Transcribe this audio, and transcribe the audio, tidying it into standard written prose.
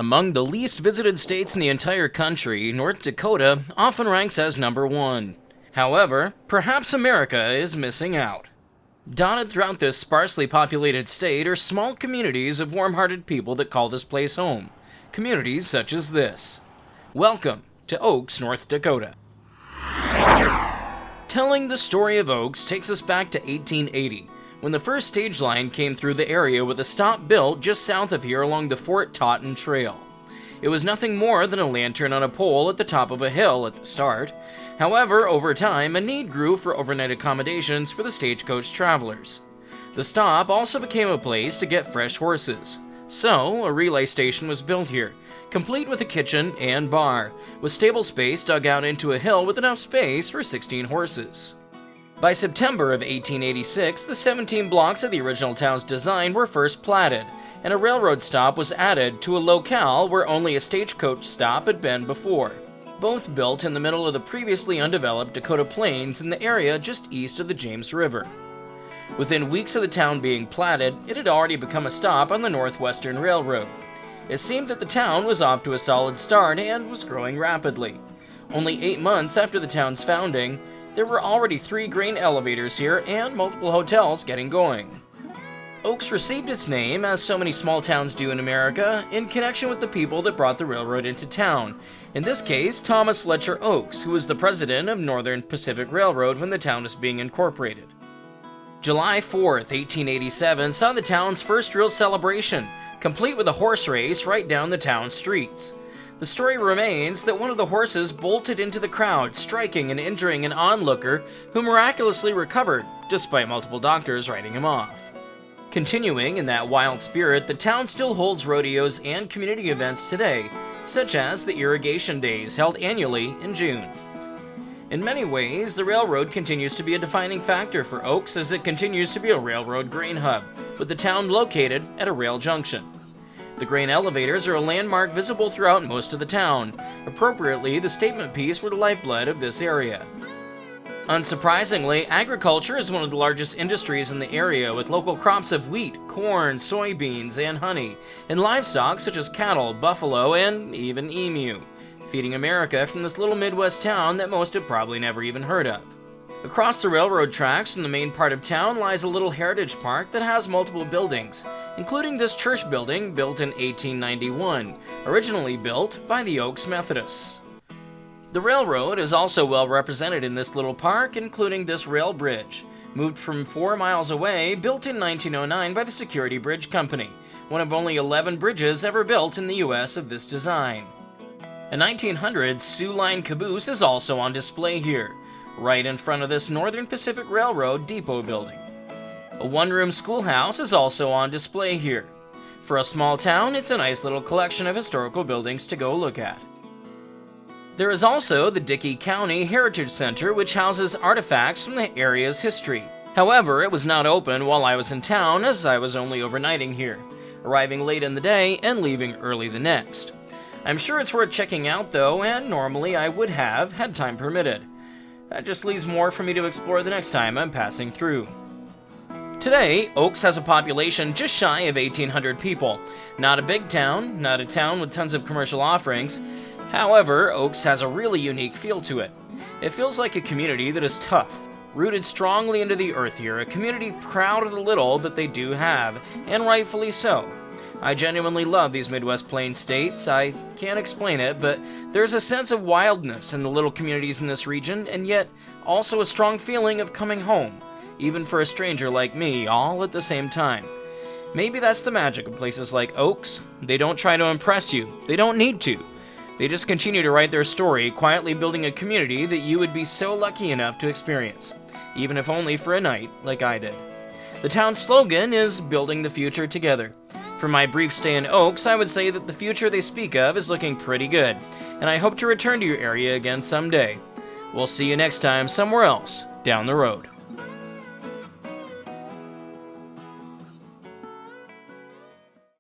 Among the least visited states in the entire country, North Dakota often ranks as number one. However, perhaps America is missing out. Dotted throughout this sparsely populated state are small communities of warm-hearted people that call this place home. Communities such as this. Welcome to Oaks, North Dakota. Telling the story of Oaks takes us back to 1880, when the first stage line came through the area with a stop built just south of here along the Fort Totten Trail. It was nothing more than a lantern on a pole at the top of a hill at the start. However, over time, a need grew for overnight accommodations for the stagecoach travelers. The stop also became a place to get fresh horses. So, a relay station was built here, complete with a kitchen and bar, with stable space dug out into a hill with enough space for 16 horses. By September of 1886, the 17 blocks of the original town's design were first platted, and a railroad stop was added to a locale where only a stagecoach stop had been before, both built in the middle of the previously undeveloped Dakota Plains in the area just east of the James River. Within weeks of the town being platted, it had already become a stop on the Northwestern Railroad. It seemed that the town was off to a solid start and was growing rapidly. Only 8 months after the town's founding, there were already 3 grain elevators here and multiple hotels getting going. Oaks received its name, as so many small towns do in America, in connection with the people that brought the railroad into town. In this case, Thomas Fletcher Oaks, who was the president of Northern Pacific Railroad when the town was being incorporated. July 4th, 1887 saw the town's first real celebration, complete with a horse race right down the town streets. The story remains that one of the horses bolted into the crowd, striking and injuring an onlooker who miraculously recovered, despite multiple doctors writing him off. Continuing in that wild spirit, the town still holds rodeos and community events today, such as the Irrigation Days held annually in June. In many ways, the railroad continues to be a defining factor for Oaks as it continues to be a railroad grain hub, with the town located at a rail junction. The grain elevators are a landmark visible throughout most of the town. Appropriately, the statement piece were the lifeblood of this area. Unsurprisingly, agriculture is one of the largest industries in the area, with local crops of wheat, corn, soybeans, and honey, and livestock such as cattle, buffalo, and even emu, feeding America from this little Midwest town that most have probably never even heard of. Across the railroad tracks in the main part of town lies a little heritage park that has multiple buildings, including this church building built in 1891, originally built by the Oaks Methodists. The railroad is also well represented in this little park, including this rail bridge, moved from 4 miles away, built in 1909 by the Security Bridge Company, one of only 11 bridges ever built in the U.S. of this design. A 1900s Sioux Line caboose is also on display here, right in front of this Northern Pacific Railroad depot building. A one-room schoolhouse is also on display here. For a small town, it's a nice little collection of historical buildings to go look at. There is also the Dickey County Heritage Center, which houses artifacts from the area's history. However, it was not open while I was in town, as I was only overnighting here, arriving late in the day and leaving early the next. I'm sure it's worth checking out though, and normally I would have, had time permitted. That just leaves more for me to explore the next time I'm passing through. Today, Oaks has a population just shy of 1,800 people. Not a big town, not a town with tons of commercial offerings. However, Oaks has a really unique feel to it. It feels like a community that is tough, rooted strongly into the earth here, a community proud of the little that they do have, and rightfully so. I genuinely love these Midwest Plains states. I can't explain it, but there's a sense of wildness in the little communities in this region, and yet also a strong feeling of coming home, even for a stranger like me, all at the same time. Maybe that's the magic of places like Oaks. They don't try to impress you. They don't need to. They just continue to write their story, quietly building a community that you would be so lucky enough to experience, even if only for a night like I did. The town's slogan is "Building the Future Together." For my brief stay in Oaks, I would say that the future they speak of is looking pretty good, and I hope to return to your area again someday. We'll see you next time somewhere else down the road.